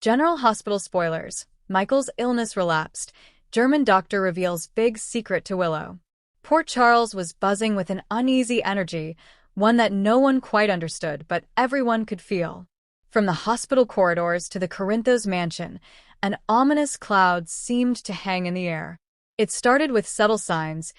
General Hospital spoilers. Michael's illness relapsed. German doctor reveals big secret to Willow. Port Charles was buzzing with an uneasy energy, one that no one quite understood, but everyone could feel. From the hospital corridors to the Corinthos mansion, an ominous cloud seemed to hang in the air. It started with subtle signs,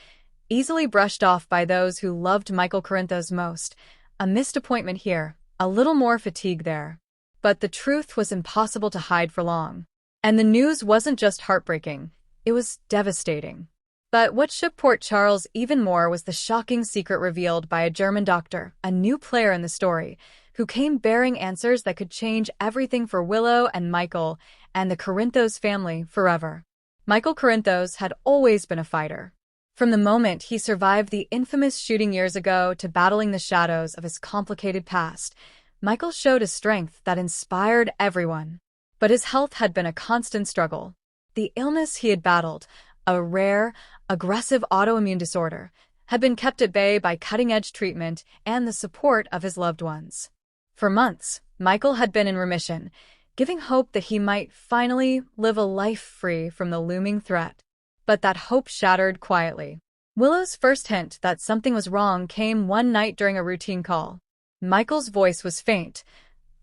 easily brushed off by those who loved Michael Corinthos most. A missed appointment here, a little more fatigue there. But the truth was impossible to hide for long. And the news wasn't just heartbreaking, it was devastating. But what shook Port Charles even more was the shocking secret revealed by a German doctor, a new player in the story, who came bearing answers that could change everything for Willow and Michael and the Corinthos family forever. Michael Corinthos had always been a fighter. From the moment he survived the infamous shooting years ago to battling the shadows of his complicated past, Michael showed a strength that inspired everyone. But his health had been a constant struggle. The illness he had battled, a rare, aggressive autoimmune disorder, had been kept at bay by cutting-edge treatment and the support of his loved ones. For months, Michael had been in remission, giving hope that he might finally live a life free from the looming threat. But that hope shattered quietly. Willow's first hint that something was wrong came one night during a routine call. Michael's voice was faint,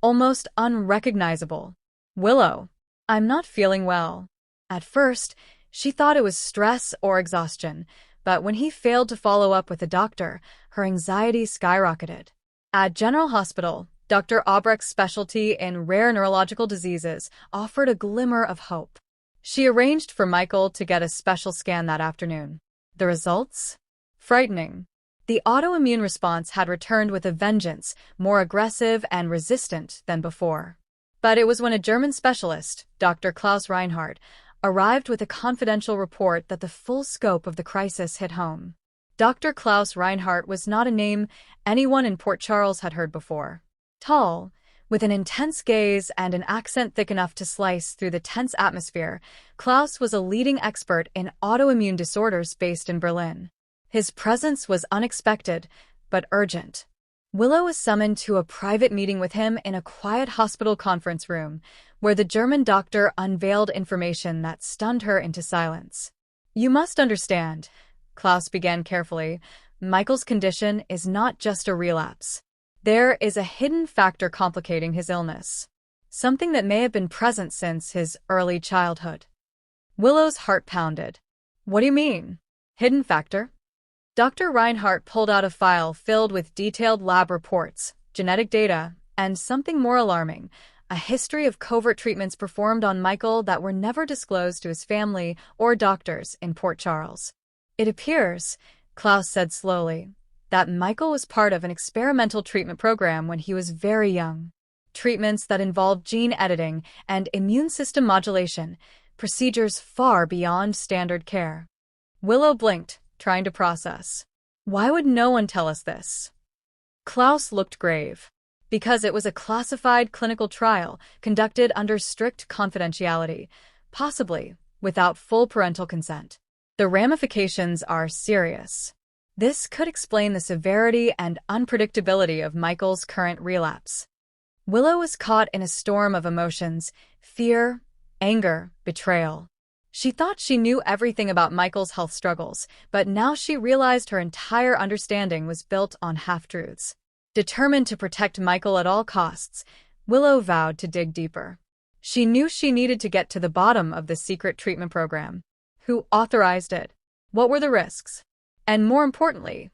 almost unrecognizable. "Willow, I'm not feeling well." At first, she thought it was stress or exhaustion, but when he failed to follow up with a doctor, her anxiety skyrocketed. At General Hospital, Dr. Albrecht's specialty in rare neurological diseases offered a glimmer of hope. She arranged for Michael to get a special scan that afternoon. The results? Frightening. The autoimmune response had returned with a vengeance, more aggressive and resistant than before. But it was when a German specialist, Dr. Klaus Reinhardt, arrived with a confidential report that the full scope of the crisis hit home. Dr. Klaus Reinhardt was not a name anyone in Port Charles had heard before. Tall, with an intense gaze and an accent thick enough to slice through the tense atmosphere, Klaus was a leading expert in autoimmune disorders based in Berlin. His presence was unexpected, but urgent. Willow was summoned to a private meeting with him in a quiet hospital conference room, where the German doctor unveiled information that stunned her into silence. "You must understand," Klaus began carefully, "Michael's condition is not just a relapse. There is a hidden factor complicating his illness. Something that may have been present since his early childhood." Willow's heart pounded. "What do you mean? Hidden factor?" Dr. Reinhardt pulled out a file filled with detailed lab reports, genetic data, and something more alarming, a history of covert treatments performed on Michael that were never disclosed to his family or doctors in Port Charles. "It appears," Klaus said slowly, "that Michael was part of an experimental treatment program when he was very young. Treatments that involved gene editing and immune system modulation, procedures far beyond standard care." Willow blinked, trying to process. "Why would no one tell us this?" Klaus looked grave. "Because it was a classified clinical trial conducted under strict confidentiality, possibly without full parental consent. The ramifications are serious. This could explain the severity and unpredictability of Michael's current relapse." Willow was caught in a storm of emotions: fear, anger, betrayal. She thought she knew everything about Michael's health struggles, but now she realized her entire understanding was built on half-truths. Determined to protect Michael at all costs, Willow vowed to dig deeper. She knew she needed to get to the bottom of the secret treatment program. Who authorized it? What were the risks? And more importantly,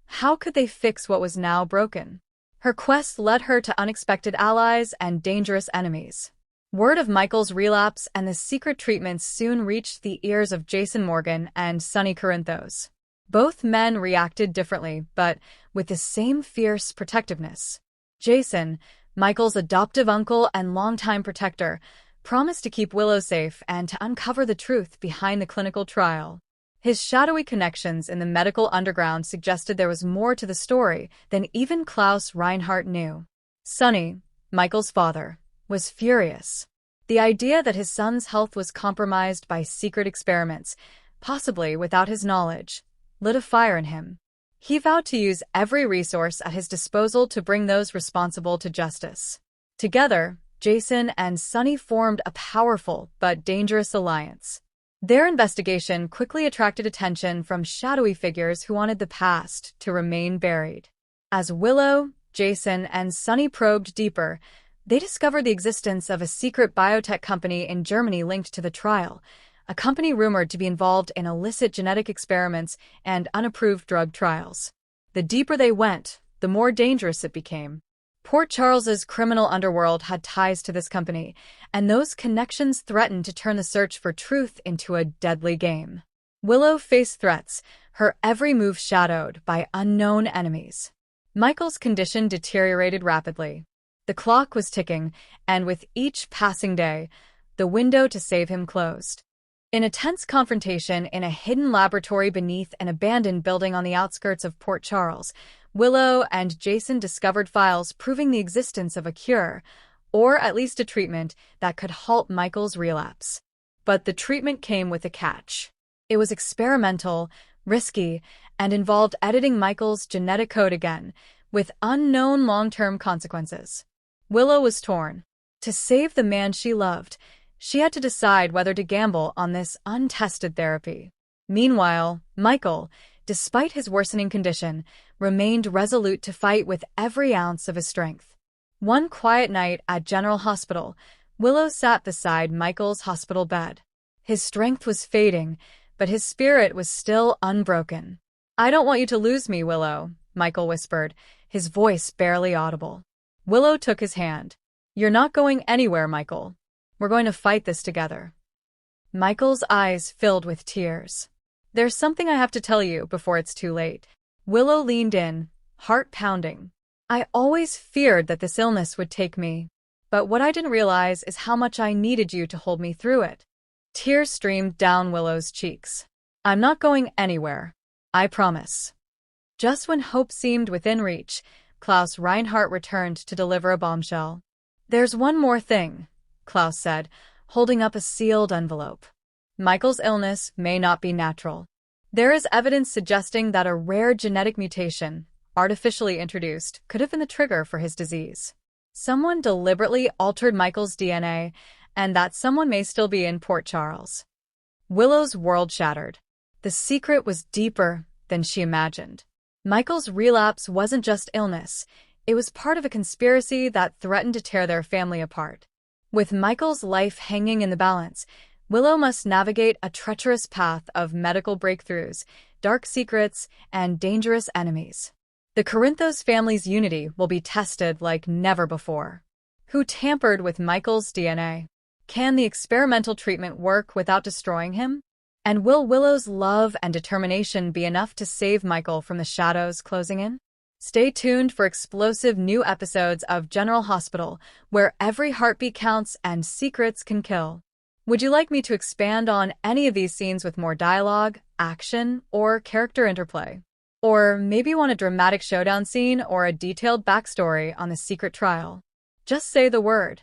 how could they fix what was now broken? Her quest led her to unexpected allies and dangerous enemies. Word of Michael's relapse and the secret treatments soon reached the ears of Jason Morgan and Sonny Corinthos. Both men reacted differently, but with the same fierce protectiveness. Jason, Michael's adoptive uncle and longtime protector, promised to keep Willow safe and to uncover the truth behind the clinical trial. His shadowy connections in the medical underground suggested there was more to the story than even Klaus Reinhardt knew. Sonny, Michael's father, was furious. The idea that his son's health was compromised by secret experiments, possibly without his knowledge, lit a fire in him. He vowed to use every resource at his disposal to bring those responsible to justice. Together, Jason and Sunny formed a powerful but dangerous alliance. Their investigation quickly attracted attention from shadowy figures who wanted the past to remain buried. As Willow, Jason, and Sunny probed deeper, they discovered the existence of a secret biotech company in Germany linked to the trial, a company rumored to be involved in illicit genetic experiments and unapproved drug trials. The deeper they went, the more dangerous it became. Port Charles's criminal underworld had ties to this company, and those connections threatened to turn the search for truth into a deadly game. Willow faced threats, her every move shadowed by unknown enemies. Michael's condition deteriorated rapidly. The clock was ticking, and with each passing day, the window to save him closed. In a tense confrontation in a hidden laboratory beneath an abandoned building on the outskirts of Port Charles, Willow and Jason discovered files proving the existence of a cure, or at least a treatment, that could halt Michael's relapse. But the treatment came with a catch. It was experimental, risky, and involved editing Michael's genetic code again, with unknown long-term consequences. Willow was torn. To save the man she loved, she had to decide whether to gamble on this untested therapy. Meanwhile, Michael, despite his worsening condition, remained resolute to fight with every ounce of his strength. One quiet night at General Hospital, Willow sat beside Michael's hospital bed. His strength was fading, but his spirit was still unbroken. "I don't want you to lose me, Willow," Michael whispered, his voice barely audible. Willow took his hand. "You're not going anywhere, Michael. We're going to fight this together." Michael's eyes filled with tears. "There's something I have to tell you before it's too late." Willow leaned in, heart pounding. "I always feared that this illness would take me, but what I didn't realize is how much I needed you to hold me through it." Tears streamed down Willow's cheeks. "I'm not going anywhere. I promise." Just when hope seemed within reach, Klaus Reinhardt returned to deliver a bombshell. "There's one more thing," Klaus said, holding up a sealed envelope. "Michael's illness may not be natural. There is evidence suggesting that a rare genetic mutation, artificially introduced, could have been the trigger for his disease. Someone deliberately altered Michael's DNA, and that someone may still be in Port Charles." Willow's world shattered. The secret was deeper than she imagined. Michael's relapse wasn't just illness, it was part of a conspiracy that threatened to tear their family apart. With Michael's life hanging in the balance, Willow must navigate a treacherous path of medical breakthroughs, dark secrets, and dangerous enemies. The Corinthos family's unity will be tested like never before. Who tampered with Michael's DNA? Can the experimental treatment work without destroying him? And will Willow's love and determination be enough to save Michael from the shadows closing in? Stay tuned for explosive new episodes of General Hospital, where every heartbeat counts and secrets can kill. Would you like me to expand on any of these scenes with more dialogue, action, or character interplay? Or maybe you want a dramatic showdown scene or a detailed backstory on the secret trial? Just say the word.